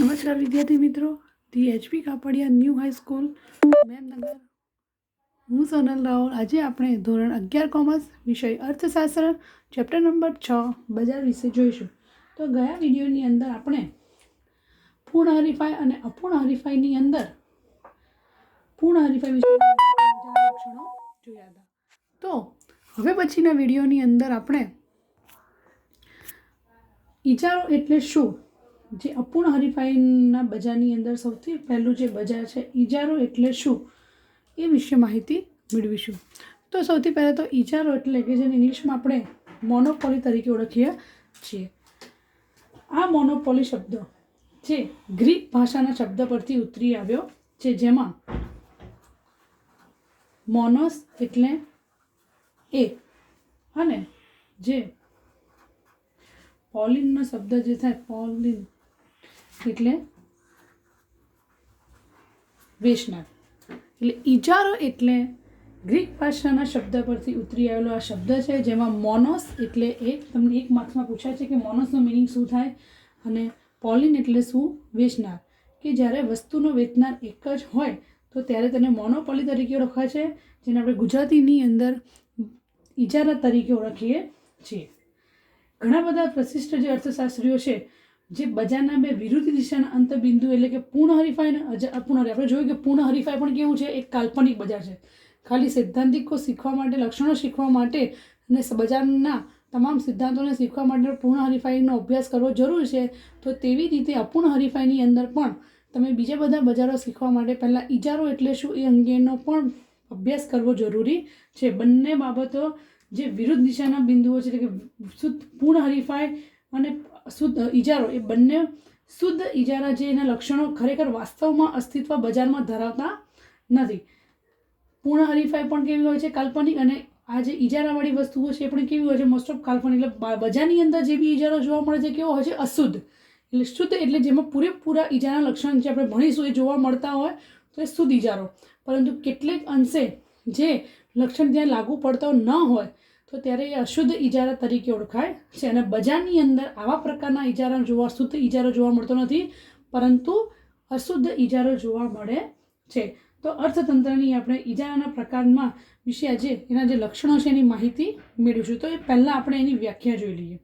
નમસ્કાર વિદ્યાર્થી મિત્રો, the HP Kapadia new high school Memnagar. હું સોનલ રાવલ. આજે આપણે ધોરણ 11 કોમર્સ વિષય અર્થશાસ્ત્ર ચેપ્ટર નંબર 6 બજાર વિશે જોઈશું. તો ગયા વિડીયોની અંદર આપણે પૂર્ણ હરીફાઈ અને અપૂર્ણ હરીફાઈની અંદર પૂર્ણ હરીફાઈ વિશે લક્ષણો જોયા હતા. તો હવે પછીના વિડીયોની અંદર આપણે ઇજારો એટલે શું, જે અપૂર્ણ હરીફાઈના બજારની અંદર સૌથી પહેલું જે બજાર છે ઇજારો એટલે શું એ વિશે માહિતી મેળવીશું. તો સૌથી પહેલાં તો ઇજારો એટલે કે જેને ઇંગ્લિશમાં આપણે મોનોપોલી તરીકે ઓળખીએ છીએ. આ મોનોપોલી શબ્દ જે ગ્રીક ભાષાના શબ્દ પરથી ઉતરી આવ્યો છે, જેમાં મોનોસ એટલે એક અને જે પોલિનનો શબ્દ જે થાય પોલિન એટલે વેચનાર. એટલે ઇજારો એટલે ગ્રીક ભાષાના શબ્દ પરથી ઉતરી આવેલો આ શબ્દ છે, જેમાં મોનોસ એટલે એક. તમને એક માર્ક્સમાં પૂછાય છે કે મોનોસનો મિનિંગ શું થાય, અને પોલિન એટલે શું, વેચનાર. કે જ્યારે વસ્તુનો વેચનાર એક જ હોય તો ત્યારે તેને મોનોપોલી તરીકે ઓળખાય છે, જેને આપણે ગુજરાતીની અંદર ઇજારા તરીકે ઓળખીએ છીએ. ઘણા બધા પ્રશિષ્ટ જે અર્થશાસ્ત્રીઓ છે જે બજારના બે વિરુદ્ધ દિશાના અંતબિંદુ એટલે કે પૂર્ણ હરીફાઈ અને અપૂર્ણ હરીફાઈ, આપણે જોયું કે પૂર્ણ હરીફાઈ પણ કેવું છે, એક કાલ્પનિક બજાર છે. ખાલી સૈદ્ધાંતિકો શીખવા માટે, લક્ષણો શીખવા માટે અને બજારના તમામ સિદ્ધાંતોને શીખવા માટે પૂર્ણ હરીફાઈનો અભ્યાસ કરવો જરૂરી છે. તો તેવી રીતે અપૂર્ણ હરીફાઈની અંદર પણ તમે બીજા બધા બજારો શીખવા માટે પહેલાં ઇજારો એટલે શું એ અંગેનો પણ અભ્યાસ કરવો જરૂરી છે. બંને બાબતો જે વિરુદ્ધ દિશાના બિંદુઓ છે, એટલે કે શુદ્ધ પૂર્ણ હરીફાઈ અને શુદ્ધ ઇજારો, એ બંને શુદ્ધ ઇજારા જે એના લક્ષણો ખરેખર વાસ્તવમાં અસ્તિત્વ બજારમાં ધરાવતા નથી. પૂર્ણ હરીફાઈ પણ કેવી હોય છે, કાલ્પનિક, અને આ જે ઇજારાવાળી વસ્તુઓ છે એ પણ કેવી હોય છે, મોસ્ટ ઓફ કાલ્પનિક. એટલે બજારની અંદર જે બી ઇજારો જોવા મળે છે કેવો હોય છે, અશુદ્ધ. એટલે શુદ્ધ એટલે જેમાં પૂરેપૂરા ઇજારા લક્ષણ જે આપણે ભણીશું એ જોવા મળતા હોય તો એ શુદ્ધ ઇજારો. પરંતુ કેટલેક અંશે જે લક્ષણ ત્યાં લાગુ પડતો ન હોય તો ત્યારે એ અશુદ્ધ ઇજારા તરીકે ઓળખાય છે. અને બજારની અંદર આવા પ્રકારના ઇજારા શુદ્ધ ઇજારો જોવા મળતો નથી, પરંતુ અશુદ્ધ ઇજારો જોવા મળે છે. તો અર્થતંત્રની આપણે ઇજારાના પ્રકારમાં વિશે આજે એના જે લક્ષણો છે એની માહિતી મેળવીશું. તો એ પહેલાં આપણે એની વ્યાખ્યા જોઈ લઈએ.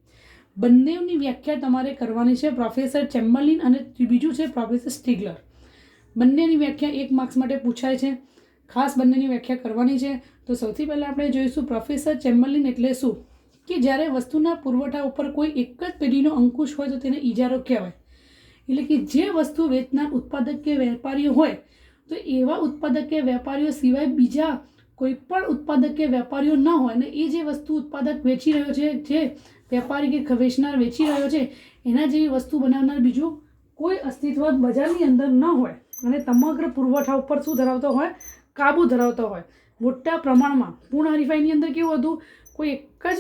બંનેની વ્યાખ્યા તમારે કરવાની છે, પ્રોફેસર ચેમ્બરલિન અને બીજું છે પ્રોફેસર સ્ટીગલર. બંનેની વ્યાખ્યા એક માર્ક્સ માટે પૂછાય છે, ખાસ બંનેની વ્યાખ્યા કરવાની છે. તો સૌથી પહેલાં આપણે જોઈશું પ્રોફેસર ચેમ્બરલિન એટલે શું, કે જ્યારે વસ્તુના પુરવઠા ઉપર કોઈ એક જ પેઢીનો અંકુશ હોય તો તેને ઇજારો કહેવાય. એટલે કે જે વસ્તુ વેચનાર ઉત્પાદક કે વેપારીઓ હોય તો એવા ઉત્પાદક કે વેપારીઓ સિવાય બીજા કોઈ પણ ઉત્પાદક કે વેપારીઓ ન હોય, અને એ જે વસ્તુ ઉત્પાદક વેચી રહ્યો છે, જે વેપારી કે વેચનાર વેચી રહ્યો છે, એના જેવી વસ્તુ બનાવનાર બીજું કોઈ અસ્તિત્વ બજારની અંદર ન હોય, અને સમગ્ર પુરવઠા ઉપર શું ધરાવતો હોય, કાબુ ધરાવતો હોય મોટા પ્રમાણમાં. પૂર્ણ હરીફાઈની અંદર કેવું હતું, કોઈ એક જ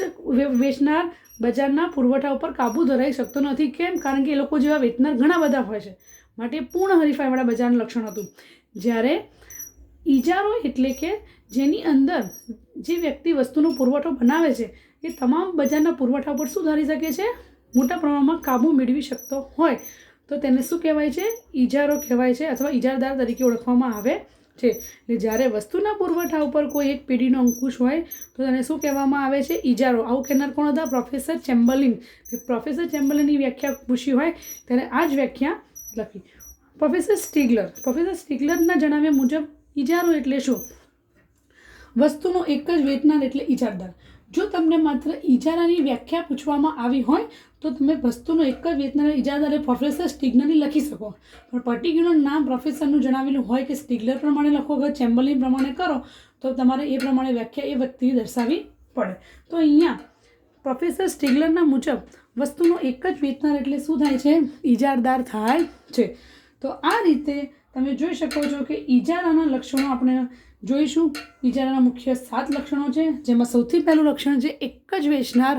વેચનાર બજારના પુરવઠા ઉપર કાબુ ધરાવી શકતો નથી. કેમ? કારણ કે એ લોકો જેવા વેચનાર ઘણા બધા હોય છે, માટે પૂર્ણ હરીફાઈવાળા બજારનું લક્ષણ હતું. જ્યારે ઇજારો એટલે કે જેની અંદર જે વ્યક્તિ વસ્તુનો પુરવઠો બનાવે છે એ તમામ બજારના પુરવઠા ઉપર શું ધારી શકે છે, મોટા પ્રમાણમાં કાબુ મેળવી શકતો હોય તો તેને શું કહેવાય છે, ઇજારો કહેવાય છે, અથવા ઇજારદાર તરીકે ઓળખવામાં આવે છે. એટલે જ્યારે વસ્તુના પુરવઠા ઉપર કોઈ એક પેઢીનો અંકુશ હોય તો તેને શું કહેવામાં આવે છે, ઇજારો. આવું કહેનાર કોણ હતા, પ્રોફેસર ચેમ્બરલિન. પ્રોફેસર ચેમ્બરલિનની વ્યાખ્યા પૂછી હોય ત્યારે આ જ વ્યાખ્યા લખી. પ્રોફેસર સ્ટીગલરના જણાવ્યા મુજબ ઇજારો એટલે શું, વસ્તુનો એક જ વેચનાર એટલે ઇજારદાર. જો તમને માત્ર ઇજારાની વ્યાખ્યા પૂછવામાં આવી હોય તો તમે વસ્તુનો એક જ વેચનાર ઇજારદાર એ પ્રોફેસર સ્ટીગલરની લખી શકો, પણ પર્ટિક્યુલર નામ પ્રોફેસરનું જણાવેલું હોય કે સ્ટીગલર પ્રમાણે લખો કે ચેમ્બરલિન પ્રમાણે કરો તો તમારે એ પ્રમાણે વ્યાખ્યા એ વ્યક્તિએ દર્શાવવી પડે. તો અહીંયા પ્રોફેસર સ્ટીગલરના મુજબ વસ્તુનો એક જ વેચનાર એટલે શું થાય છે, ઇજારદાર થાય છે. તો આ રીતે તમે જોઈ શકો છો કે ઇજારાના લક્ષણો આપણે જોઈશું. ઇજારાના મુખ્ય 7 લક્ષણો છે, જેમાં સૌથી પહેલું લક્ષણ છે એક જ વેચનાર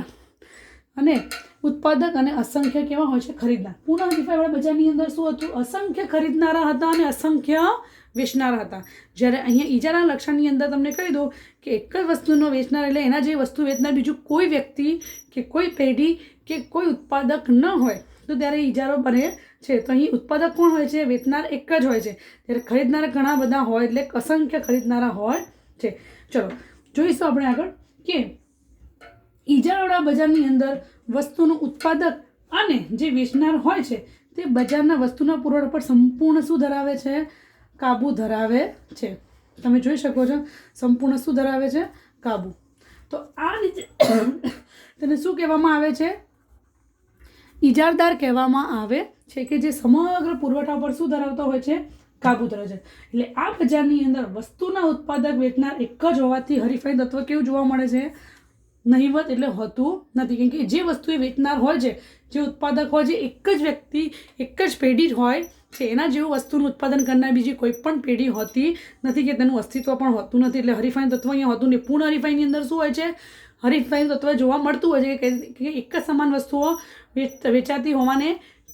અને ઉત્પાદક અને અસંખ્ય કેવા હોય છે, ખરીદનાર. પૂર્ણ હરીફાઈવાળા બજારની અંદર શું હતું, અસંખ્ય ખરીદનારા હતા અને અસંખ્ય વેચનારા હતા. જ્યારે અહીંયા ઇજારા લક્ષણની અંદર તમને કહી દો કે એક જ વસ્તુનો વેચનાર એટલે એના જે વસ્તુ વેચનાર બીજું કોઈ વ્યક્તિ કે કોઈ પેઢી કે કોઈ ઉત્પાદક ન હોય તો ત્યારે ઇજારો બને છે. તો અહીં ઉત્પાદક કોણ હોય છે? વેચનાર એક જ હોય છે. ત્યારે ખરીદનારા ઘણા બધા હોય એટલે અસંખ્ય ખરીદનારા હોય છે. ચલો જોઈશું આપણે આગળ કે ઇજારાવાળા બજારની અંદર વસ્તુનું ઉત્પાદક અને જે વેચનાર હોય છે તે બજારના વસ્તુના પુરવઠા પર સંપૂર્ણ શું ધરાવે છે? કાબુ ધરાવે છે. તમે જોઈ શકો છો સંપૂર્ણ શું ધરાવે છે? કાબુ. તો આ રીતે તેને શું કહેવામાં આવે છે? ઇજારદાર કહેવામાં આવે છે કે જે સમગ્ર પુરવઠા પર શું ધરાવતો હોય છે? કાબુ ધરાવે છે. એટલે આ બજારની અંદર વસ્તુના ઉત્પાદક વેચનાર એક જ હોવાથી હરીફાઈ તત્વ કેવું જોવા મળે છે? નહિવત એટલે હોતું નથી. કેમ કે જે વસ્તુ એ વેચનાર હોય છે, જે ઉત્પાદક હોય છે, એક જ વ્યક્તિ એક જ પેઢી જ હોય છે. એના જેવું વસ્તુનું ઉત્પાદન કરનાર બીજી કોઈ પણ પેઢી હોતી નથી કે તેનું અસ્તિત્વ પણ હોતું નથી. એટલે હરીફાઈનું તત્વ અહીંયા હોતું નહીં. પૂર્ણ હરીફાઈની અંદર શું હોય છે? હરીફાઈનું તત્વ જોવા મળતું હોય છે કે એક જ સમાન વસ્તુઓ વેચાતી હોવાને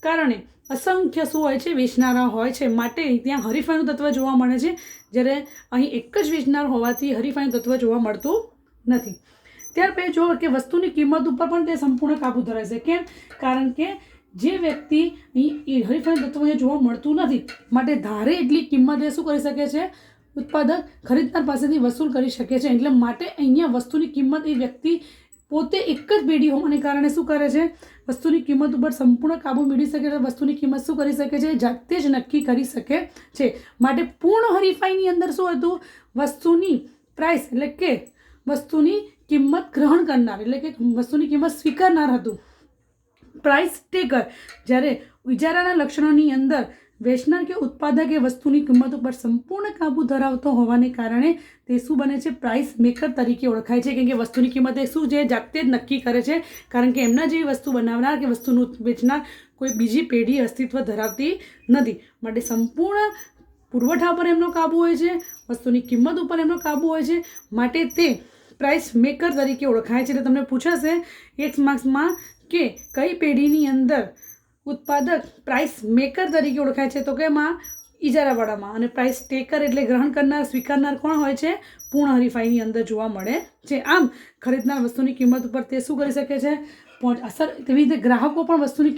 કારણે અસંખ્ય શું હોય છે? વેચનારા હોય છે. માટે ત્યાં હરીફાઈનું તત્વ જોવા મળે છે. જ્યારે અહીં એક જ વેચનાર હોવાથી હરીફાઈનું તત્વ જોવા મળતું નથી. ત્યાર પછી જો કે વસ્તુની કિંમત ઉપર પણ તે સંપૂર્ણ કાબુ ધરાવે છે. કેમ? કારણ કે જે વ્યક્તિ અહીં હરીફાઈનું તત્વ અહીંયા જોવા મળતું નથી, માટે ધારે એટલી કિંમત એ શું કરી શકે છે? ઉત્પાદક ખરીદનાર પાસેથી વસૂલ કરી શકે છે. એટલે માટે અહીંયા વસ્તુની કિંમત એ વ્યક્તિ પોતે એક જ પેઢી હોવાને કારણે શું કરે છે? વસ્તુની કિંમત ઉપર સંપૂર્ણ કાબુ મેળવી શકે છે. વસ્તુની કિંમત શું કરી શકે છે? જાતે જ નક્કી કરી શકે છે. માટે પૂર્ણ હરીફાઈની અંદર શું હતું? વસ્તુની પ્રાઇસ એટલે કે વસ્તુની કિંમત ગ્રહણ કરનાર એટલે કે વસ્તુની કિંમત સ્વીકારનાર હતું પ્રાઇસ ટેકર. જ્યારે ઇજારાના લક્ષણોની અંદર વેચનાર કે ઉત્પાદક એ વસ્તુની કિંમત ઉપર સંપૂર્ણ કાબુ ધરાવતો હોવાને કારણે તે શું બને છે? પ્રાઇસ મેકર તરીકે ઓળખાય છે. કેમ કે વસ્તુની કિંમત એ શું છે? જાતે જ નક્કી કરે છે. કારણ કે એમના જેવી વસ્તુ બનાવનાર કે વસ્તુનું વેચનાર કોઈ બીજી પેઢી અસ્તિત્વ ધરાવતી નથી. માટે સંપૂર્ણ પુરવઠા પર એમનો કાબુ હોય છે, વસ્તુની કિંમત ઉપર એમનો કાબુ હોય છે. માટે તે પ્રાઇસ મેકર તરીકે ઓળખાય છે. એટલે તમને પૂછાશે એક માર્ક્સમાં કે કઈ પેઢીની અંદર ઉત્પાદક પ્રાઇસ મેકર તરીકે ઓળખાય છે? તો કે એમાં ઇજારાવાળામાં. અને પ્રાઇસ ટેકર એટલે ગ્રહણ કરનાર, સ્વીકારનાર કોણ હોય છે? પૂર્ણ હરીફાઈની અંદર જોવા મળે છે. આમ ખરીદનાર વસ્તુની કિંમત ઉપર તે શું કરી શકે છે? અસર. તેવી રીતે ગ્રાહકો પણ વસ્તુની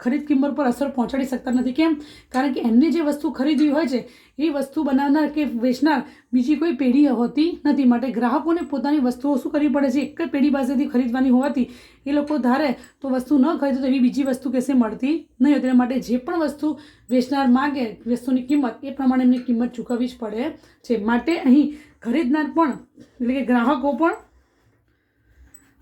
ખરીદ કિંમત પર અસર પહોંચાડી શકતા નથી. કેમ? કારણ કે એમને જે વસ્તુ ખરીદવી હોય છે એ વસ્તુ બનાવનાર કે વેચનાર બીજી કોઈ પેઢી હોતી નથી. માટે ગ્રાહકોને પોતાની વસ્તુઓ શું કરવી પડે છે? એક જ પેઢી પાસેથી ખરીદવાની હોવાથી એ લોકો ધારે તો વસ્તુ ન ખરીદે તો એવી બીજી વસ્તુ કશે મળતી નહીં. તેના માટે જે પણ વસ્તુ વેચનાર માગે વસ્તુની કિંમત એ પ્રમાણે એમની કિંમત ચૂકવવી જ પડે છે. માટે અહીં ખરીદનાર પણ એટલે કે ગ્રાહકો પણ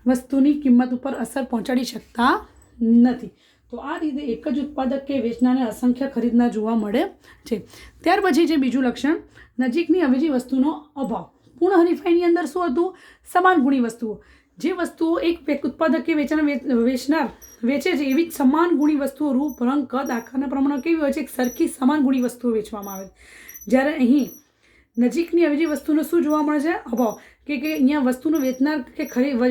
વસ્તુની કિંમત ઉપર અસર પહોંચાડી શકતા નથી. તો આ રીતે એક જ ઉત્પાદક કે વેચનારને અસંખ્ય ખરીદનાર જોવા મળે છે. ત્યાર પછી છે બીજું લક્ષણ, નજીકની અવેજી વસ્તુનો અભાવ. પૂર્ણ હરીફાઈની અંદર શું હતું? સમાન ગુણી વસ્તુઓ. જે વસ્તુઓ એક ઉત્પાદક કે વેચનાર વેચે છે એવી જ સમાન ગુણી વસ્તુઓ રૂપ, રંગ, કદ, આકારના પ્રમાણે કેવી હોય છે? એક સરખી સમાન ગુણી વસ્તુઓ વેચવામાં આવે છે. જ્યારે અહીં નજીકની અવેજી વસ્તુનો શું જોવા મળે છે? અભાવ. કે અહીંયા વસ્તુનો વેચનાર કે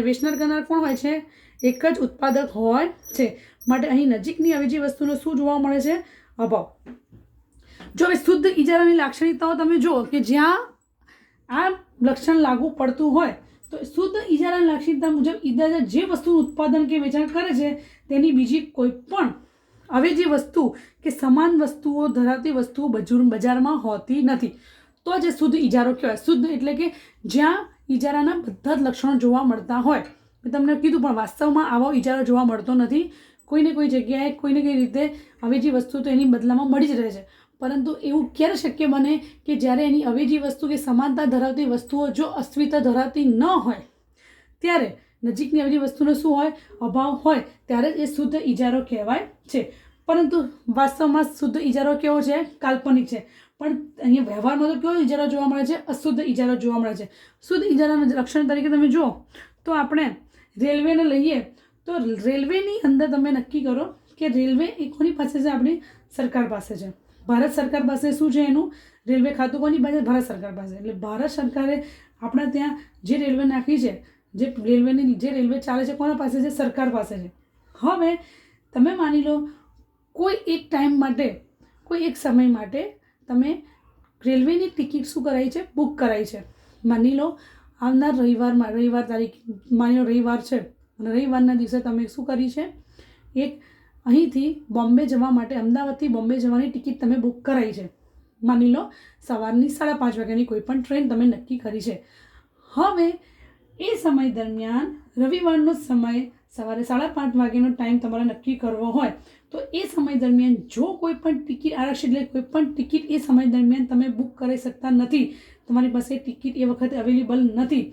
વેચનાર કરનાર કોણ હોય છે? એક જ ઉત્પાદક હોય છે. માટે અહીં નજીકની અવેજી વસ્તુનો શું જોવા મળે છે? અભાવ. જો હવે શુદ્ધ ઇજારાની લાક્ષણિકતાઓ તમે જુઓ કે જ્યાં આ લક્ષણ લાગુ પડતું હોય તો શુદ્ધ ઇજારાની લાક્ષણિકતા મુજબ ઇજારદાર જે વસ્તુનું ઉત્પાદન કે વેચાણ કરે છે તેની બીજી કોઈ પણ અવેજી વસ્તુ કે સમાન વસ્તુઓ ધરાવતી વસ્તુઓ બજારમાં હોતી નથી. તો જે શુદ્ધ ઇજારો કહેવાય. શુદ્ધ એટલે કે જ્યાં ઇજારાના બધા જ લક્ષણો જોવા મળતા હોય. મેં તમને કીધું પણ વાસ્તવમાં આવો ઇજારો જોવા મળતો નથી. કોઈને કોઈ જગ્યાએ કોઈને કઈ રીતે અવેજી વસ્તુ તો એની બદલામાં મળી જ રહે છે. પરંતુ એવું ક્યારે શક્ય બને કે જ્યારે એની અવેજી વસ્તુ કે સમાનતા ધરાવતી વસ્તુઓ જો અસ્તિત્વ ધરાવતી ન હોય ત્યારે નજીકની અવેજી વસ્તુનો શું હોય? અભાવ હોય. ત્યારે જ એ શુદ્ધ ઇજારો કહેવાય છે. પરંતુ વાસ્તવમાં શુદ્ધ ઇજારો કેવો છે? કાલ્પનિક છે. પણ અહીંયા વ્યવહારમાં તો કેવો ઇજારો જોવા મળે છે? અશુદ્ધ ઇજારો જોવા મળે છે. શુદ્ધ ઇજારાના લક્ષણ તરીકે તમે જુઓ તો આપણે રેલવેને લઈએ તો રેલવેની અંદર તમે નક્કી કરો કે રેલવે એ કોની પાસે છે? આપણી સરકાર પાસે છે. ભારત સરકાર પાસે શું છે? એનું રેલવે ખાતું કોની પાસે? ભારત સરકાર પાસે. એટલે ભારત સરકારે આપણા ત્યાં જે રેલવે નાખી છે, જે રેલવે ચાલે છે કોના પાસે છે? સરકાર પાસે છે. હવે તમે માની લો કોઈ એક ટાઈમ માટે, કોઈ એક સમય માટે તમે રેલવેની ટિકિટ શું કરાવી છે? બુક કરાવી છે. માની લો આવનાર રવિવાર તારીખ, માની લો રવિવાર છે અને રવિવારના દિવસે તમે શું કરી છે? એક અહીંથી બોમ્બે જવા માટે, અમદાવાદથી બોમ્બે જવાની ટિકિટ તમે બુક કરાવી છે, માની લો સવારની 5:30 વાગ્યાની કોઈ પણ ટ્રેન તમે નક્કી કરી છે. હવે એ સમય દરમિયાન રવિવારનો સમય સવારે 5:30 વાગ્યાનો ટાઈમ તમારે નક્કી કરવો હોય તો એ સમય દરમિયાન જો કોઈ પણ ટિકિટ આરક્ષિત, એટલે કોઈ પણ ટિકિટ એ સમય દરમિયાન તમે બુક કરી શકતા નથી, તમારી પાસે ટિકિટ એ વખતે અવેલેબલ નથી,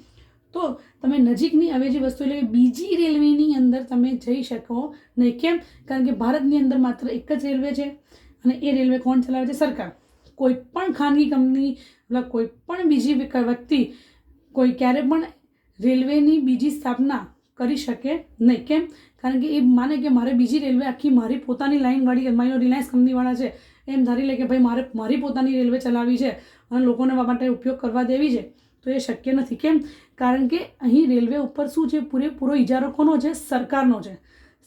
તો તમે નજીકની અવેજી વસ્તુ એટલે બીજી રેલવેની અંદર તમે જઈ શકો નહીં. કેમ? કારણ કે ભારતની અંદર માત્ર એક જ રેલવે છે અને એ રેલવે કોણ ચલાવે છે? સરકાર. કોઈ પણ ખાનગી કંપની, મતલબ કોઈ પણ બીજી વ્યક્તિ કોઈ ક્યારે પણ રેલવેની બીજી સ્થાપના કરી શકે નહીં. કેમ? કારણ કે એ માને કે મારે બીજી રેલવે આખી મારી પોતાની લાઇનવાળી, મારી રિલાયન્સ કંપનીવાળા છે એમ ધારી લે કે ભાઈ મારી પોતાની રેલવે ચલાવવી છે અને લોકોને માટે ઉપયોગ કરવા દેવી છે, તો એ શક્ય નથી. કેમ? કારણ કે અહીં રેલવે ઉપર શું છે? પૂરેપૂરો ઇજારો કોનો છે? સરકારનો છે.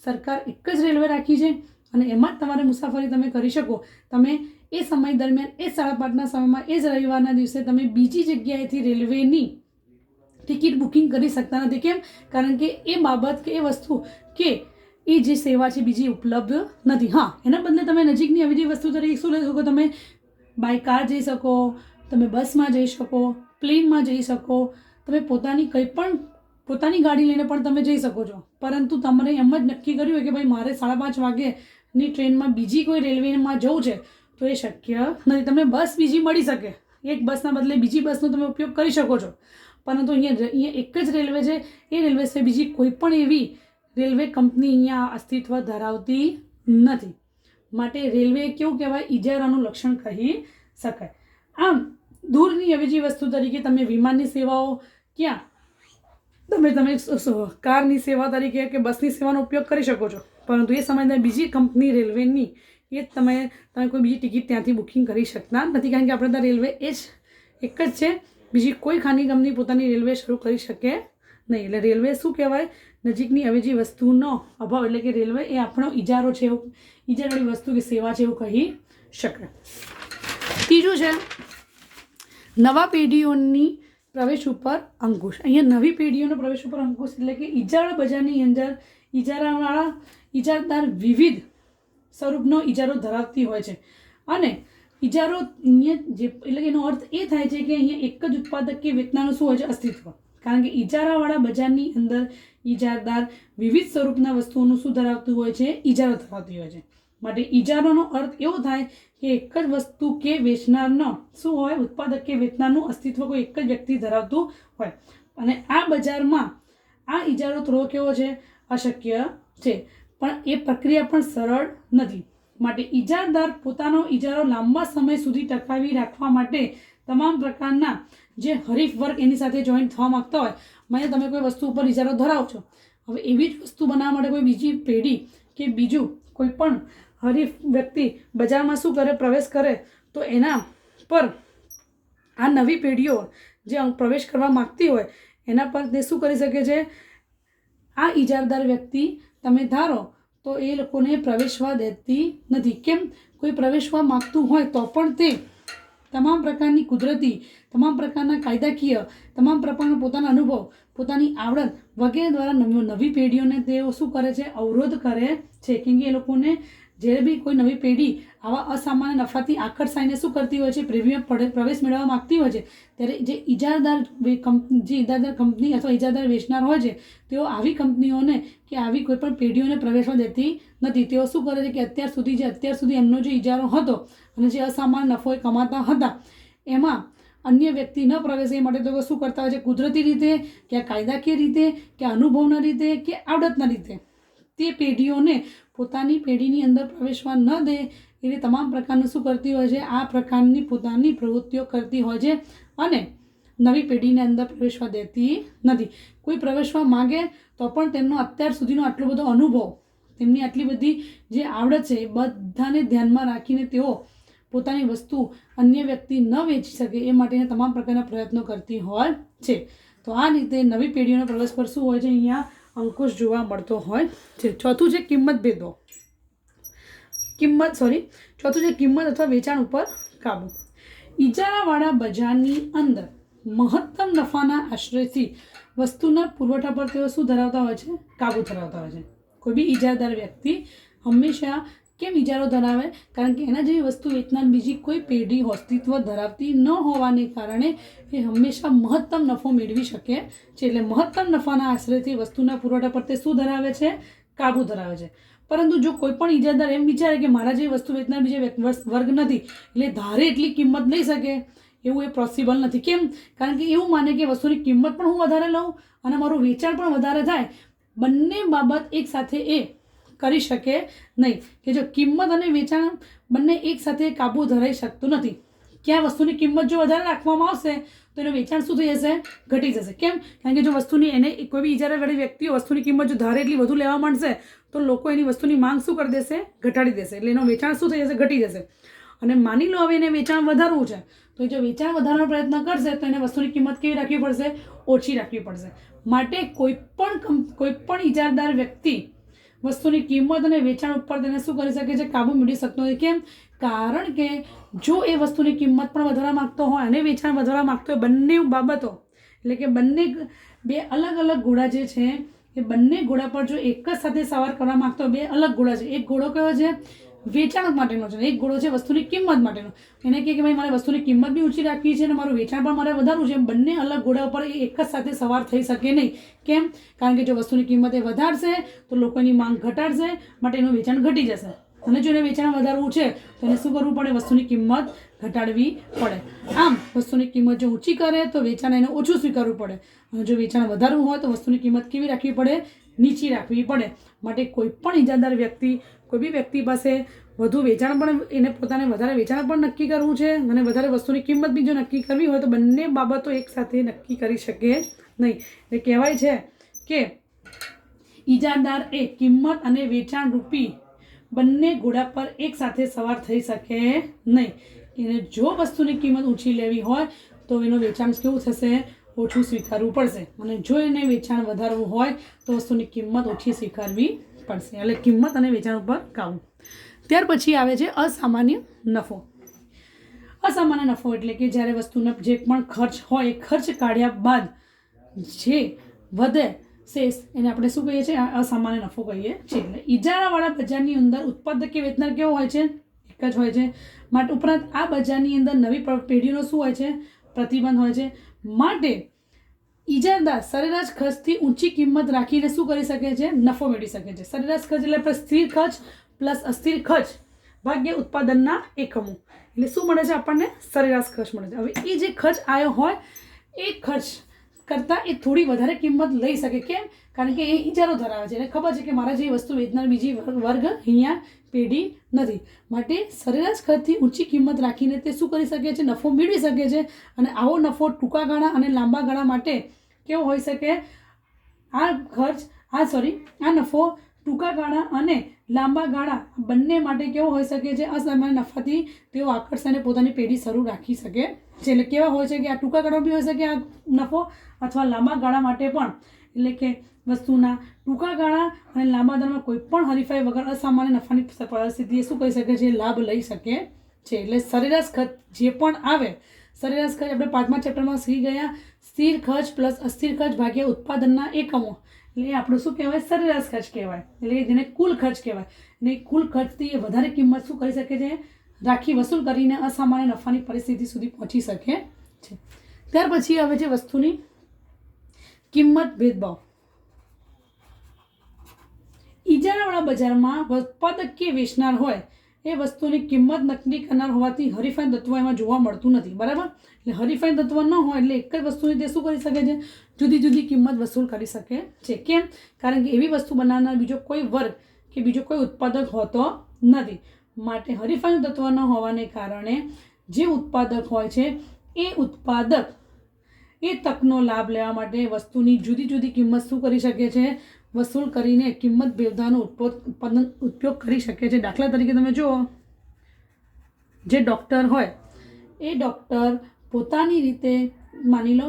સરકાર એક જ રેલવે રાખી છે અને એમાં જ તમારે મુસાફરી તમે કરી શકો. તમે એ સમય દરમિયાન એ 5:30ના સમયમાં એ જ રવિવારના દિવસે તમે બીજી જગ્યાએથી રેલવેની ટિકિટ બુકિંગ કરી શકતા નથી. કેમ? કારણ કે એ બાબત કે એ વસ્તુ કે એ જે સેવા છે બીજી ઉપલબ્ધ નથી. હા, એના બદલે તમે નજીકની આવી વસ્તુ તરીકે શું લઈ શકો? તમે બાય કાર જઈ શકો, તમે બસમાં જઈ શકો, પ્લેનમાં જઈ શકો, તમે પોતાની કંઈ પણ પોતાની ગાડી લઈને પણ તમે જઈ શકો છો. પરંતુ તમારે એમ જ નક્કી કર્યું હોય કે ભાઈ મારે 5:30 વાગ્યેની ટ્રેનમાં બીજી કોઈ રેલવેમાં જવું છે, તો એ શક્ય નથી. તમને બસ બીજી મળી શકે, એક બસના બદલે બીજી બસનો તમે ઉપયોગ કરી શકો છો, પરંતુ અહીંયા એક જ રેલવે છે. એ રેલવે સિવાય બીજી કોઈ પણ એવી રેલવે કંપની અહીંયા અસ્તિત્વ ધરાવતી નથી. માટે રેલવે કેવું કહેવાય? ઇજારાનું લક્ષણ કહી શકાય. આમ દૂરની અવેજી વસ્તુ તરીકે તમે વિમાનની સેવાઓ ક્યાં તમે કારની સેવા તરીકે કે બસની સેવાનો ઉપયોગ કરી શકો છો, પરંતુ એ સમયે બીજી કંપની રેલવેની એ તમે કોઈ બીજી ટિકિટ ત્યાંથી બુકિંગ કરી શકતા નથી. કારણ કે આપણે ત્યાં રેલવે એ જ એક જ છે, બીજી કોઈ ખાનગી કંપની પોતાની રેલવે શરૂ કરી શકે નહીં. એટલે રેલવે શું કહેવાય? નજીકની અવેજી વસ્તુનો અભાવ, એટલે કે રેલવે એ આપણો ઇજારો છે, એવું ઇજારાવાળી વસ્તુ કે સેવા છે એવું કહી શકાય. ત્રીજું છે નવા પેઢીઓની પ્રવેશ ઉપર અંકુશ. અહીંયા નવી પેઢીઓનો પ્રવેશ ઉપર અંકુશ એટલે કે ઇજારા બજારની અંદર ઇજારદાર વિવિધ સ્વરૂપનો ઇજારો ધરાવતી હોય છે અને ઇજારો અહીંયા જે એટલે કે એનો અર્થ એ થાય છે કે અહીંયા એક જ ઉત્પાદક કે વેચનારનું શું હોય છે? અસ્તિત્વ. કારણ કે ઇજારાવાળા બજારની અંદર ઇજારદાર વિવિધ સ્વરૂપના વસ્તુઓનું શું ધરાવતું હોય છે? ઇજારો ધરાવતી હોય છે. માટે ઇજારોનો અર્થ એવો થાય કે એક જ વસ્તુ કે વેચનારનો શું હોય? ઉત્પાદક કે વેચનારનું અસ્તિત્વ કોઈ એક જ વ્યક્તિ ધરાવતું હોય. અને આ બજારમાં આ ઇજારો થોડો કેવો છે? અશક્ય છે, પણ એ પ્રક્રિયા પણ સરળ નથી. માટે ઇજારદાર પોતાનો ઇજારો લાંબા સમય સુધી ટકાવી રાખવા માટે તમામ પ્રકારના જે હરીફ વર્ગ એની સાથે જોઈન્ટ થવા માગતા હોય, મને તમે કોઈ વસ્તુ ઉપર ઇજારો ધરાવો છો, હવે એવી જ વસ્તુ બનાવવા માટે કોઈ બીજી પેઢી કે બીજું કોઈ પણ હરીફ વ્યક્તિ બજારમાં શું કરે? પ્રવેશ કરે, તો એના પર આ નવી પેઢીઓ જે પ્રવેશ કરવા માગતી હોય એના પર તે શું કરી શકે છે? આ ઇજારદાર વ્યક્તિ તમે ધારો તો એ લોકોને પ્રવેશવા દેતી નથી. કેમ? કોઈ પ્રવેશવા માગતું હોય તો પણ તે તમામ પ્રકારની કુદરતી, તમામ પ્રકારના કાયદાકીય, તમામ પ્રકારનો પોતાના અનુભવ, પોતાની આવડત વગેરે દ્વારા નવી પેઢીઓને તેઓ શું કરે છે? અવરોધ કરે છે. કેમ કે એ લોકોને જ્યારે બી કોઈ નવી પેઢી આવા અસામાન્ય નફાથી આકર્ષાઈને શું કરતી હોય છે? પ્રીમિયમ પ્રવેશ મેળવવા માગતી હોય છે, ત્યારે જે ઇજારદાર કંપની અથવા ઇજારદાર વેચનાર હોય છે તેઓ આવી કંપનીઓને કે આવી કોઈ પણ પેઢીઓને પ્રવેશવા દેતી નથી. તેઓ શું કરે છે કે અત્યાર સુધી એમનો જે ઇજારો હતો અને જે અસામાન્ય નફો એ કમાતા હતા એમાં અન્ય વ્યક્તિ ન પ્રવેશે એ માટે તો શું કરતા હોય છે? કુદરતી રીતે કે કાયદાકીય રીતે કે અનુભવના રીતે કે આવડતના રીતે તે પેઢીઓને પોતાની પેઢીની અંદર પ્રવેશવા ન દે એવી તમામ પ્રકારનું શું કરતી હોય છે? આ પ્રકારની પોતાની પ્રવૃત્તિઓ કરતી હોય છે અને નવી પેઢીને અંદર પ્રવેશવા દેતી નથી. કોઈ પ્રવેશવા માગે તો પણ તેમનો અત્યાર સુધીનો આટલો બધો અનુભવ, તેમની આટલી બધી જે આવડત છે એ બધાને ધ્યાનમાં રાખીને તેઓ પોતાની વસ્તુ અન્ય વ્યક્તિ ન વેચી શકે એ માટેના તમામ પ્રકારના પ્રયત્નો કરતી હોય છે. તો આ રીતે નવી પેઢીઓનો પ્રવેશ પર શું હોય છે? અહીંયા અંકુશ જોવા મળતો હોય છે. ચોથું છે કિંમત ભેદો. ચોથું છે કિંમત અથવા વેચાણ ઉપર કાબુ. ઇજારાવાળા બજારની અંદર મહત્તમ નફાના આશ્રયથી વસ્તુના પુરવઠા પર તેઓ શું ધરાવતા હોય છે? કાબુ ધરાવતા હોય છે. કોઈ બી ઇજારદાર વ્યક્તિ હંમેશા કેમ ઇજારો ધરાવે? કારણ કે એના જેવી વસ્તુ વેચનાર બીજી કોઈ પેઢી અસ્તિત્વ ધરાવતી ન હોવાને કારણે એ હંમેશા મહત્તમ નફો મેળવી શકે છે. એટલે મહત્તમ નફાના આશ્રયથી વસ્તુના પુરવઠા પર તે શું ધરાવે છે? કાબુ ધરાવે છે. પરંતુ જો કોઈ પણ ઇજાદાર એમ વિચારે કે મારા જેવી વસ્તુ વેચનાર બીજા વર્ગ નથી એટલે ધારે એટલી કિંમત લઈ શકે, એવું એ પોસિબલ નથી. કેમ? કારણ કે એવું માને કે વસ્તુની કિંમત પણ હું વધારે લઉં અને મારું વેચાણ પણ વધારે થાય. બંને બાબત એકસાથે એ કરી શકે નહીં. કે જો કિંમત અને વેચાણ બંને એકસાથે કાબુ ધરાઈ શકતું નથી. ક્યાં વસ્તુની કિંમત જો વધારે રાખવામાં આવશે તો એનું વેચાણ શું થઈ જશે? ઘટી જશે. કેમ? કારણ કે જો વસ્તુની એને કોઈ બી ઇજારાવાળી વ્યક્તિઓ વસ્તુની કિંમત જો ધારે એટલી વધુ લેવા માંડશે તો લોકો એની વસ્તુની માંગ શું કરી દેશે? ઘટાડી દેશે. એટલે એનું વેચાણ શું થઈ જશે? ઘટી જશે. અને માની લો હવે એને વેચાણ વધારવું છે તો જો વેચાણ વધારવાનો પ્રયત્ન કરશે તો એને વસ્તુની કિંમત કેવી રાખવી પડશે? ઓછી રાખવી પડશે. માટે કોઈ પણ ઇજારદાર વ્યક્તિ વસ્તુની કિંમત અને વેચાણ ઉપર તેને શું કરી શકે છે? કાબુ મેળવી શકતો નથી. કેમ? કારણ કે જો એ વસ્તુની કિંમત પણ વધારવા માગતો હોય અને વેચાણ વધારવા માગતો હોય, બંને બાબતો એટલે કે બંને બે અલગ અલગ ઘોડા જે છે એ બંને ઘોડા પર જો એક જ સાથે સવાર કરવા માગતો હોય, બે અલગ ઘોડા છે. એક ઘોડો કયો છે? વેચાણ માટેનો છે. એક ઘોડો છે વસ્તુની કિંમત માટેનો. એને કહે કે ભાઈ મારે વસ્તુની કિંમત બી ઊંચી રાખવી છે અને મારું વેચાણ પણ મારે વધારવું છે. બંને અલગ ઘોડા ઉપર એક જ સાથે સવાર થઈ શકે નહીં. કેમ? કારણ કે જો વસ્તુની કિંમત એ વધારશે તો લોકોની માંગ ઘટાડશે, માટે એનું વેચાણ ઘટી જશે. અને જો એને વેચાણ વધારવું છે તો એને શું કરવું પડે? વસ્તુની કિંમત ઘટાડવી પડે. આમ વસ્તુની કિંમત જો ઊંચી કરે તો વેચાણ એને ઓછું સ્વીકારવું પડે અને જો વેચાણ વધારવું હોય તો વસ્તુની કિંમત કેવી રાખવી પડે? નીચી રાખવી પડે. માટે કોઈ પણ ઇજાદાર વ્યક્તિ કોઈ બી વ્યક્તિ પાસે વધુ વેચાણ પણ એને પોતાને વધારે વેચાણ પણ નક્કી કરવું છે અને વધારે વસ્તુની કિંમત બી જો નક્કી કરવી હોય તો બંને બાબતો એકસાથે નક્કી કરી શકે નહીં. એ કહેવાય છે કે ઇજાદાર એ કિંમત અને વેચાણ રૂપી બંને ઘોડા પર એકસાથે સવાર થઈ શકે નહીં. એને જો વસ્તુની કિંમત ઊંચી લેવી હોય તો એનું વેચાણ કેવું થશે? ઓછું સ્વીકારવું પડશે. અને જો એને વેચાણ વધારવું હોય તો વસ્તુની કિંમત ઓછી સ્વીકારવી પડશે. એટલે કિંમત અને વેચાણ ઉપર કાબુ. ત્યાર પછી આવે છે અસામાન્ય નફો. અસામાન્ય નફો એટલે કે જ્યારે વસ્તુનો જે પણ ખર્ચ હોય એ ખર્ચ કાઢ્યા બાદ જે વધે શેષ એને આપણે શું કહીએ છીએ? અસામાન્ય નફો કહીએ છીએ. એટલે ઇજારાવાળા બજારની અંદર ઉત્પાદક કે વેચનાર કેવો હોય છે? એક જ હોય છે. માટે ઉપરાંત આ બજારની અંદર નવી પેઢીનો શું હોય છે? પ્રતિબંધ હોય છે. માટે ઇજારદાર સરેરાશ ખર્ચથી ઊંચી કિંમત રાખીને શું કરી શકે છે? નફો મેળવી શકે છે. સરેરાશ ખર્ચ એટલે આપણે સ્થિર ખર્ચ પ્લસ અસ્થિર ખર્ચ ભાગ્ય ઉત્પાદનના એકમો એટલે શું મળે છે આપણને? સરેરાશ ખર્ચ મળે છે. હવે એ જે ખર્ચ આવ્યો હોય એ ખર્ચ કરતાં એ થોડી વધારે કિંમત લઈ શકે. કેમ? કારણ કે એ ઇજારો ધરાવે છે. એને ખબર છે કે મારા જેવી વસ્તુ વેચનાર બીજી વર્ગ અહીંયા પેઢી નથી. માટે સરેરાશ ખર્ચથી ઊંચી કિંમત રાખીને તે શું કરી શકે છે? નફો મેળવી શકે છે. અને આવો નફો ટૂંકા ગાળા અને લાંબા ગાળા માટે કેવો હોઈ શકે? આ નફો ટૂંકા ગાળા અને લાંબા ગાળા બંને માટે કેવો હોઈ શકે છે? અસામાન્ય નફાથી તેઓ આકર્ષાને પોતાની પેઢી શરૂ રાખી શકે છે. એટલે કેવા હોય છે કે આ ટૂંકા ગાળા બી હોઈ શકે આ નફો અથવા લાંબા ગાળા માટે પણ. એટલે કે વસ્તુના ટૂંકા ગાળા અને લાંબા ગાળામાં કોઈ પણ હરીફાઈ વગર અસામાન્ય નફાની પરિસ્થિતિએ શું કરી શકે છે? લાભ લઈ શકે છે. એટલે સરેરાશ ખર્ચ જે પણ આવે, સરેરાશ ખર્ચ આપણે 5મા ચેપ્ટરમાં શીખી ગયા. સ્થિર ખર્ચ પ્લસ અસ્થિર ખર્ચ ભાગ્યા ઉત્પાદનના એકમો એટલે આપણું શું કહેવાય? સરેરાશ ખર્ચ કહેવાય. એટલે જેને કુલ ખર્ચ કહેવાય. અને કુલ ખર્ચથી વધારે કિંમત શું કરી શકે છે? રાખી વસૂલ કરીને અસામાન્ય નફાની પરિસ્થિતિ સુધી પહોંચી શકે છે. ત્યાર પછી આવે છે વસ્તુની કિંમત ભેદભાવ. ઇજારાવાળા બજારમાં ઉત્પાદક કે વેચનાર હોય એ વસ્તુની કિંમત નક્કી કરનાર હોવાથી હરીફાઈ તત્વ એમાં જોવા મળતું નથી. બરાબર? એટલે હરીફાઈ તત્વ ન હોય એટલે એક જ વસ્તુની તે શું કરી શકે છે? જુદી જુદી કિંમત વસૂલ કરી શકે છે. કેમ? કારણ કે એવી વસ્તુ બનાવનાર બીજો કોઈ વર્ગ કે બીજો કોઈ ઉત્પાદક હોતો નથી. માટે હરીફાઈનું તત્વ ન હોવાને કારણે જે ઉત્પાદક હોય છે એ ઉત્પાદક એ તકનો લાભ લેવા માટે વસ્તુની જુદી જુદી કિંમત શું કરી શકે છે? વસૂલ કરીને કિંમત ભેદભાવનો ઉપયોગ કરી શકે છે. દાખલા તરીકે તમે જુઓ, જે ડૉક્ટર હોય એ ડૉક્ટર પોતાની રીતે માની લો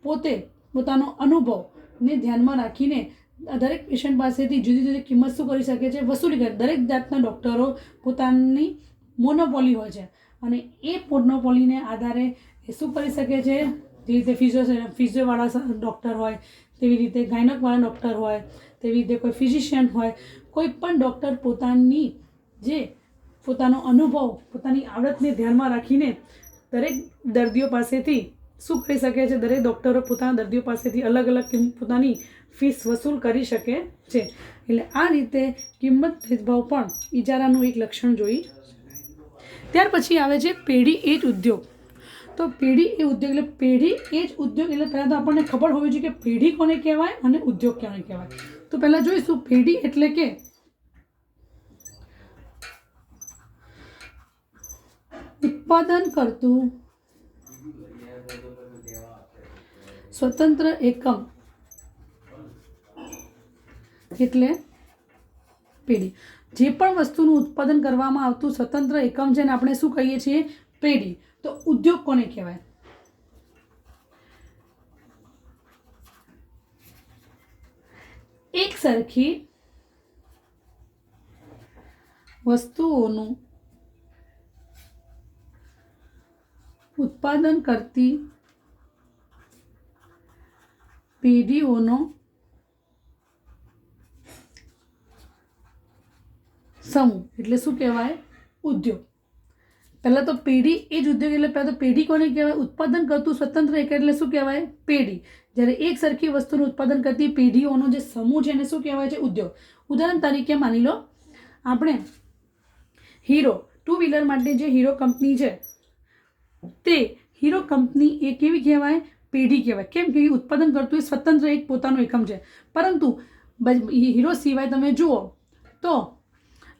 પોતાનો અનુભવને ધ્યાનમાં રાખીને દરેક પેશન્ટ પાસેથી જુદી જુદી કિંમત શું કરી શકે છે? વસૂલી કરે. દરેક જાતના ડૉક્ટરો પોતાની મોનોપોલી હોય છે અને એ મોનોપોલીને આધારે એ શું કરી શકે છે? જે રીતે ફિઝિયોવાળા ડૉક્ટર હોય, તેવી રીતે ગાયનકવાળા ડૉક્ટર હોય, તેવી રીતે કોઈ ફિઝિશિયન હોય, કોઈ પણ ડૉક્ટર પોતાનો અનુભવ, પોતાની આવડતને ધ્યાનમાં રાખીને દરેક દર્દીઓ પાસેથી શું કરી શકે છે? દરેક ડૉક્ટરો પોતાના દર્દીઓ પાસેથી અલગ અલગ પોતાની ફીસ વસૂલ કરી શકે છે. એટલે આ રીતે કિંમત ભેદભાવ પણ ઇજારાનું એક લક્ષણ જોઈ શકાય. ત્યાર પછી આવે છે પેઢી એ જ ઉદ્યોગ. તો પેઢી એ ઉદ્યોગ એટલે પેઢી એ જ ઉદ્યોગ એટલે પહેલાં તો આપણને ખબર હોવી જોઈએ કે પેઢી કોને કહેવાય અને ઉદ્યોગ કોને કહેવાય. તો પહેલાં જોઈશું પેઢી એટલે કે ઉત્પાદન કરતું સ્વતંત્ર એકમ એટલે પેઢી. જે પણ વસ્તુનું ઉત્પાદન કરવામાં આવતું સ્વતંત્ર એકમ છે ને આપણે શું કહીએ છીએ? પેઢી. તો ઉદ્યોગ કોને કહેવાય? એક સરખી વસ્તુઓનું ઉત્પાદન કરતી પેઢીઓનો સમૂહ એટલે શું કહેવાય? ઉદ્યોગ. પહેલાં તો પેઢી એ જ ઉદ્યોગ એટલે પહેલાં તો પેઢી કોને કહેવાય? ઉત્પાદન કરતું સ્વતંત્ર એકમ એટલે શું કહેવાય? પેઢી. જ્યારે એક સરખી વસ્તુનું ઉત્પાદન કરતી પેઢીઓનો જે સમૂહ છે એને શું કહેવાય છે? ઉદ્યોગ. ઉદાહરણ તરીકે માની લો આપણે હીરો ટુ વ્હીલર માટે જે હીરો કંપની છે તે હીરો કંપની એ કેવી કહેવાય? પેઢી કહેવાય. કેમ કે ઉત્પાદન કરતું એ સ્વતંત્ર એક પોતાનું એકમ છે. પરંતુ હીરો સિવાય તમે જુઓ તો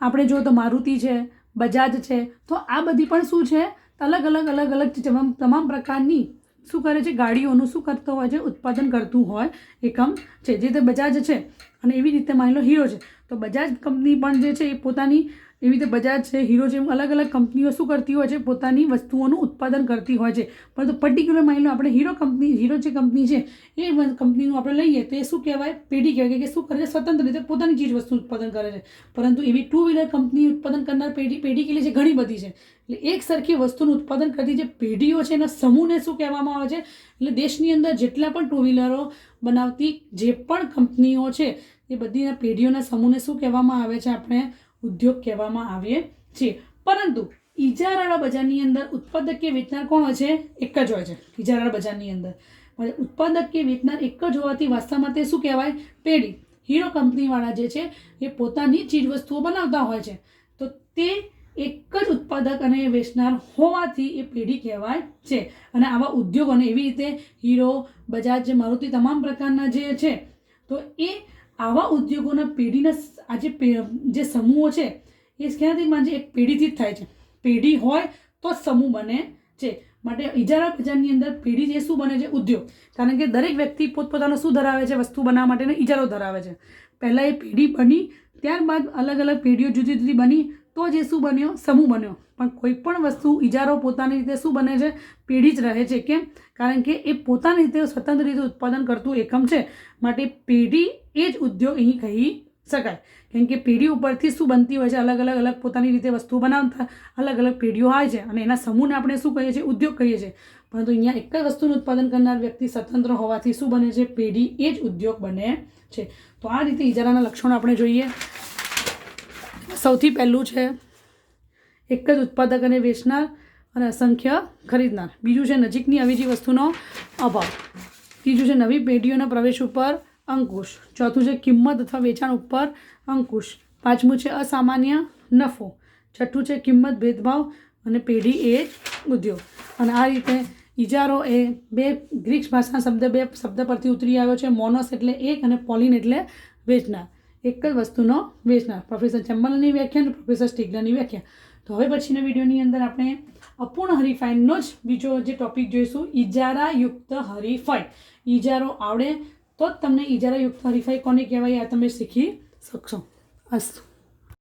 આપણે જુઓ તો મારુતિ છે, બજાજ છે, તો આ બધી પણ શું છે? અલગ અલગ તમામ પ્રકારની શું કરે છે? ગાડીઓનું શું કરતો હોય છે? ઉત્પાદન કરતું હોય એકમ છે. જે રીતે બજાજ છે અને એવી રીતે માની લો હીરો છે તો બજાજ કંપની પણ જે છે એ પોતાની એવી રીતે બજાજ છે, હીરો છે, અલગ અલગ કંપનીઓ શું કરતી હોય છે? પોતાની વસ્તુઓનું ઉત્પાદન કરતી હોય છે. પરંતુ પર્ટિક્યુલર માની લો આપણે હીરો જે કંપની છે એ કંપનીનું આપણે લઈએ તો એ શું કહેવાય? પેઢી કહેવાય. કે શું કરે છે? સ્વતંત્ર રીતે પોતાની ચીજ વસ્તુ ઉત્પાદન કરે છે. પરંતુ એવી ટુ વ્હીલર કંપની ઉત્પાદન કરનાર પેઢી કેટલી છે? ઘણી બધી છે. એટલે એક સરખી વસ્તુનું ઉત્પાદન કરતી જે પેઢીઓ છે એના સમૂહને શું કહેવામાં આવે છે? એટલે દેશની અંદર જેટલા પણ ટુ વ્હીલરો બનાવતી જે પણ કંપનીઓ છે એ બધીના પેઢીઓના સમૂહને શું કહેવામાં આવે છે? આપણે ઉદ્યોગ કહેવામાં આવે છે. પરંતુ ઇજારાવાળા બજારની અંદર ઉત્પાદક કે વેચનાર કોણ હોય છે? એક જ હોય છે. ઇજારાવાળા બજારની અંદર ઉત્પાદક કે વેચનાર એક જ હોવાથી વાસ્તવમાં તે શું કહેવાય? પેઢી. હીરો કંપનીવાળા જે છે એ પોતાની ચીજ વસ્તુઓ બનાવતા હોય છે તો તે એક જ ઉત્પાદક અને વેચનાર હોવાથી એ પેઢી કહેવાય છે. અને આવા ઉદ્યોગોને એવી રીતે હીરો, બજાજ, મારુતિ તમામ પ્રકારના જે છે તો એ આવા ઉદ્યોગોના પેઢીના જે સમૂહો છે એ ક્યાંથી બને? એક પેઢીથી જ થાય છે. પેઢી હોય તો જ સમૂહ બને છે. માટે ઇજારા બજારની અંદર પેઢી જે શું બને છે? ઉદ્યોગ. કારણ કે દરેક વ્યક્તિ પોતપોતાનો શું ધરાવે છે? વસ્તુ બનાવવા માટેનો ઇજારો ધરાવે છે. પહેલાં એ પેઢી બની, ત્યારબાદ અલગ અલગ પેઢીઓ જુદી જુદી બની તો જે શું બન્યો? સમૂહ બન્યો. પણ કોઈ પણ વસ્તુ ઇજારો પોતાની રીતે શું બને છે? પેઢી જ રહે છે. કેમ? કારણ કે એ પોતાની રીતે સ્વતંત્ર રીતે ઉત્પાદન કરતું એકમ છે. માટે પેઢી એ જ ઉદ્યોગ અહીં કહી શકાય. કેમ કે પેઢી ઉપરથી શું બનતી હોય છે? અલગ અલગ પોતાની રીતે વસ્તુઓ બનાવતા અલગ અલગ પેઢીઓ હોય છે અને એના સમૂહને આપણે શું કહીએ છીએ? ઉદ્યોગ કહીએ છીએ. પરંતુ અહીંયા એક જ વસ્તુનું ઉત્પાદન કરનાર વ્યક્તિ સ્વતંત્ર હોવાથી શું બને છે? પેઢી એ જ ઉદ્યોગ બને છે. તો આ રીતે ઇજારાના લક્ષણો આપણે જોઈએ. સૌથી પહેલું છે એક જ ઉત્પાદક અને વેચનાર અને અસંખ્ય ખરીદનાર. બીજું છે નજીકની અવેજી વસ્તુનો અભાવ. ત્રીજું છે નવી પેઢીઓના પ્રવેશ ઉપર અંકુશ. ચોથું છે કિંમત અથવા વેચાણ ઉપર અંકુશ. પાંચમું છે અસામાન્ય નફો. છઠ્ઠું છે કિંમત ભેદભાવ અને પેઢી એ જ ઉદ્યોગ. અને આ રીતે ઇજારો એ ગ્રીક ભાષાના બે શબ્દ પરથી ઉતરી આવ્યો છે. મોનોસ એટલે એક અને પોલિન એટલે વેચનાર. એક જ વસ્તુનો વેચનાર. પ્રોફેસર ચેમ્બરલેનની વ્યાખ્યા અને પ્રોફેસર સ્ટિગલરની વ્યાખ્યા. તો હવે પછીના વિડીયોની અંદર આપણે અપૂર્ણ હરીફાઈનો જ બીજો જે ટોપિક જોઈશું, ઇજારાયુક્ત હરીફાઈ. ઇજારો આવડે તો જ તમને ઇજારાયુક્ત હરીફાઈ કોને કહેવાય આ તમે શીખી શકશો. અસ્તુ.